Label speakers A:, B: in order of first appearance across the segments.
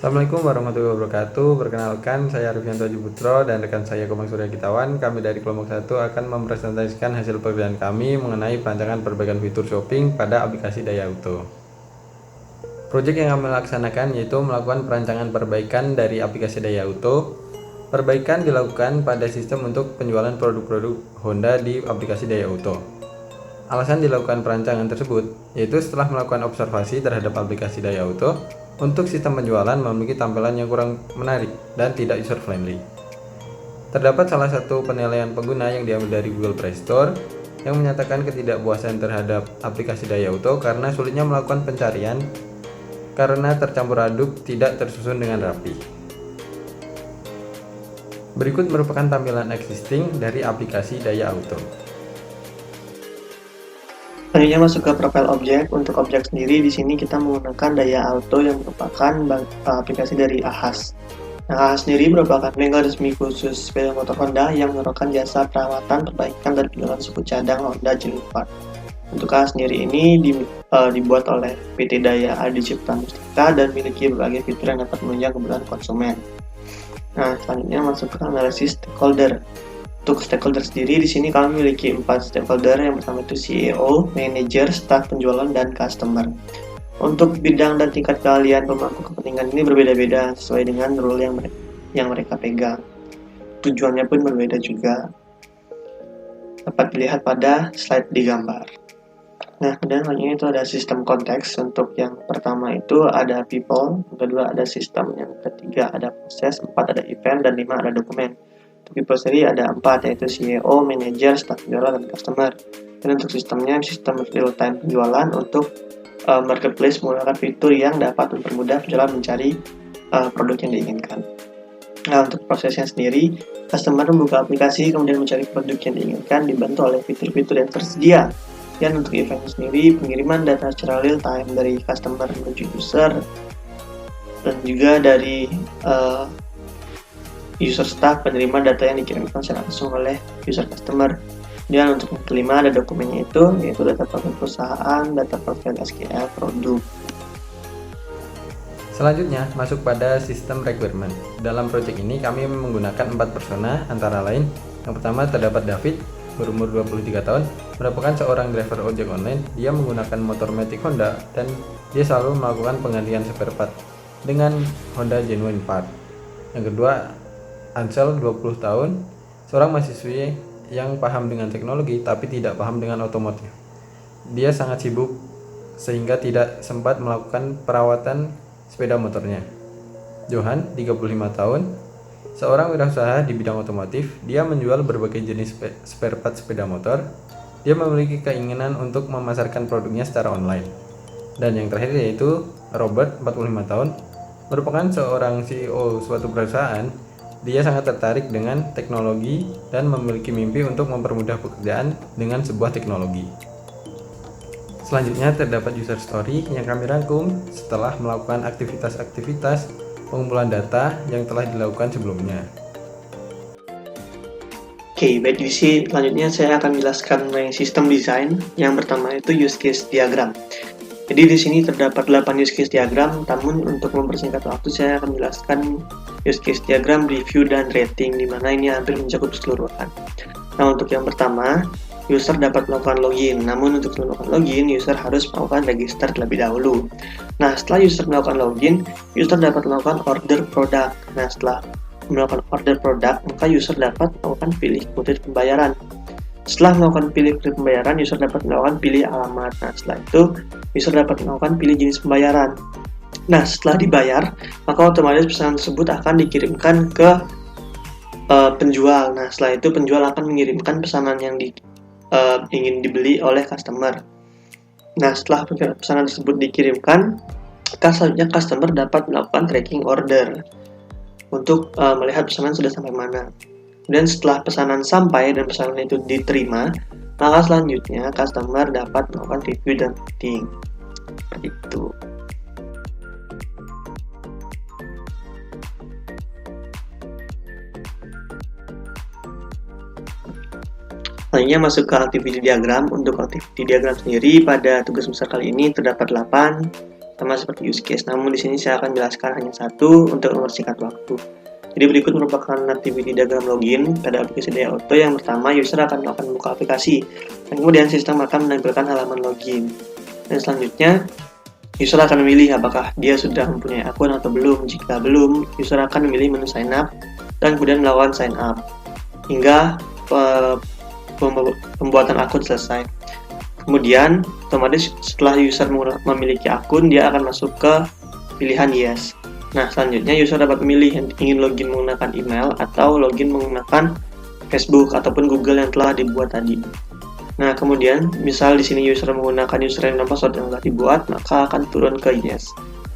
A: Assalamualaikum warahmatullahi wabarakatuh. Perkenalkan, saya Arifyanto Haji Putro dan rekan saya Komang Surya Kitawan. Kami dari kelompok 1 akan mempresentasikan hasil pekerjaan kami mengenai perancangan perbaikan fitur shopping pada aplikasi Daya Auto. Proyek yang kami laksanakan yaitu melakukan perancangan perbaikan dari aplikasi Daya Auto. Perbaikan dilakukan pada sistem untuk penjualan produk-produk Honda di aplikasi Daya Auto. Alasan dilakukan perancangan tersebut yaitu setelah melakukan observasi terhadap aplikasi Daya Auto, untuk sistem penjualan memiliki tampilan yang kurang menarik dan tidak user friendly. Terdapat salah satu penilaian pengguna yang diambil dari Google Play Store yang menyatakan ketidakpuasan terhadap aplikasi Daya Auto karena sulitnya melakukan pencarian karena tercampur aduk tidak tersusun dengan rapi. Berikut merupakan tampilan existing dari aplikasi Daya Auto.
B: Selanjutnya masuk ke profile objek. Untuk objek sendiri di sini kita menggunakan Daya Auto yang merupakan aplikasi dari Ahas. Nah, Ahas sendiri merupakan bengkel resmi khusus sepeda motor Honda yang menawarkan jasa perawatan, perbaikan, dan penjualan suku cadang Honda Jilid 4. Untuk Ahas sendiri ini dibuat oleh PT Daya Adi Cipta Mustika dan memiliki berbagai fitur yang dapat menunjang kebutuhan konsumen. Nah, selanjutnya masuk ke analisis stakeholder. Untuk stakeholder sendiri, di sini kami memiliki 4 stakeholder. Yang pertama itu CEO, manager, staff penjualan, dan customer. Untuk bidang dan tingkat keahlian pemangku kepentingan ini berbeda-beda sesuai dengan role yang mereka pegang. Tujuannya pun berbeda juga. Dapat dilihat pada slide di gambar. Nah, kemudian selanjutnya itu ada sistem konteks. Untuk yang pertama itu ada people, yang kedua ada sistem, yang ketiga ada proses, 4 ada event, dan 5 ada dokumen. Untuk people sendiri ada 4, yaitu CEO, manager, staff penjualan, dan customer. Dan untuk sistemnya, sistem real-time penjualan. Untuk marketplace menggunakan fitur yang dapat mempermudah penjualan mencari produk yang diinginkan. Nah, untuk prosesnya sendiri, customer membuka aplikasi kemudian mencari produk yang diinginkan dibantu oleh fitur-fitur yang tersedia. Dan untuk event sendiri, pengiriman data secara real time dari customer menuju user dan juga dari user staff penerima data yang dikirimkan secara langsung oleh user customer. Dan untuk yang kelima ada dokumennya yaitu data profil perusahaan, data profil SKL produk.
A: Selanjutnya, masuk pada sistem requirement. Dalam proyek ini kami menggunakan 4 persona, antara lain yang pertama terdapat David, berumur 23 tahun, merupakan seorang driver ojek online. Dia menggunakan motor Matic Honda dan dia selalu melakukan penggantian spare part dengan Honda Genuine Part. Yang kedua, Ansel, 20 tahun, seorang mahasiswi yang paham dengan teknologi tapi tidak paham dengan otomotif. Dia sangat sibuk sehingga tidak sempat melakukan perawatan sepeda motornya. Johan, 35 tahun, seorang wirausaha di bidang otomotif. Dia menjual berbagai jenis spare part sepeda motor. Dia memiliki keinginan untuk memasarkan produknya secara online. Dan yang terakhir yaitu Robert, 45 tahun, merupakan seorang CEO suatu perusahaan. Dia sangat tertarik dengan teknologi dan memiliki mimpi untuk mempermudah pekerjaan dengan sebuah teknologi. Selanjutnya terdapat user story yang kami rangkum setelah melakukan aktivitas-aktivitas pengumpulan data yang telah dilakukan sebelumnya.
B: Oke, baik, selanjutnya saya akan menjelaskan mengenai sistem desain. Yang pertama itu use case diagram. Jadi di sini terdapat 8 use case diagram, namun untuk mempersingkat waktu saya akan menjelaskan use case diagram, review, dan rating, di mana ini hampir mencakup keseluruhan. Nah, untuk yang pertama, user dapat melakukan login. Namun untuk melakukan login, user harus melakukan register terlebih dahulu. Nah, setelah user melakukan login, user dapat melakukan order produk. Nah, setelah melakukan order produk, maka user dapat melakukan pilih metode pembayaran. Setelah melakukan pilih metode pembayaran, user dapat melakukan pilih alamat. Nah, setelah itu, user dapat melakukan pilih jenis pembayaran. Nah, setelah dibayar, maka otomatis pesanan tersebut akan dikirimkan ke penjual. Nah, setelah itu penjual akan mengirimkan pesanan yang ingin dibeli oleh customer. Nah, setelah pesanan tersebut dikirimkan, selanjutnya customer dapat melakukan tracking order untuk melihat pesanan sudah sampai mana. Dan setelah pesanan sampai dan pesanan itu diterima, maka selanjutnya customer dapat melakukan review dan rating. Seperti itu. Selanjutnya masuk ke activity diagram. Untuk activity diagram sendiri pada tugas besar kali ini terdapat 8. sama seperti use case. Namun di sini saya akan jelaskan hanya satu untuk mempersingkat waktu. Jadi berikut merupakan activity diagram login pada aplikasi Daya Auto. Yang pertama, user akan membuka aplikasi, dan kemudian sistem akan menampilkan halaman login. Dan selanjutnya, user akan memilih apakah dia sudah mempunyai akun atau belum. Jika belum, user akan memilih menu sign up dan kemudian melakukan sign up hingga pembuatan akun selesai. Kemudian, otomatis setelah user memiliki akun, dia akan masuk ke pilihan yes. Nah, selanjutnya user dapat memilih ingin login menggunakan email atau login menggunakan Facebook ataupun Google yang telah dibuat tadi. Nah, kemudian misal di sini user menggunakan username dan password yang telah dibuat, maka akan turun ke yes.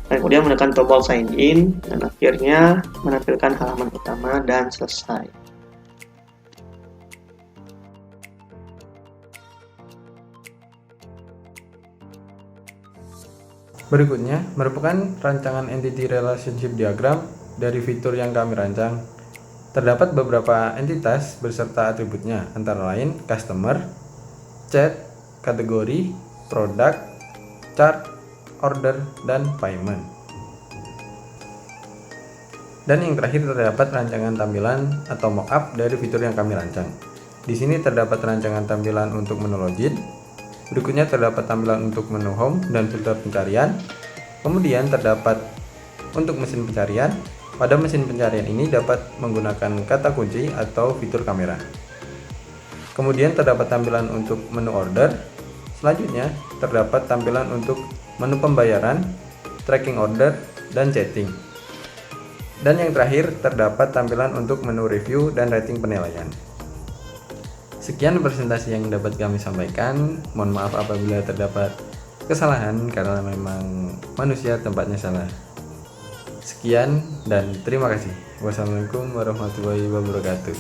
B: Dan kemudian menekan tombol sign in dan akhirnya menampilkan halaman utama dan selesai.
A: Berikutnya merupakan rancangan entity relationship diagram dari fitur yang kami rancang. Terdapat beberapa entitas beserta atributnya, antara lain customer, chat, kategori, produk, chart, order, dan payment. Dan yang terakhir terdapat rancangan tampilan atau mockup dari fitur yang kami rancang. Di sini terdapat rancangan tampilan untuk menu login. Berikutnya terdapat tampilan untuk menu home dan filter pencarian. Kemudian terdapat untuk mesin pencarian. Pada mesin pencarian ini dapat menggunakan kata kunci atau fitur kamera. Kemudian terdapat tampilan untuk menu order. Selanjutnya terdapat tampilan untuk menu pembayaran, tracking order, dan chatting. Dan yang terakhir terdapat tampilan untuk menu review dan rating penilaian. Sekian presentasi yang dapat kami sampaikan. Mohon maaf apabila terdapat kesalahan karena memang manusia tempatnya salah. Sekian dan terima kasih. Wassalamualaikum warahmatullahi wabarakatuh.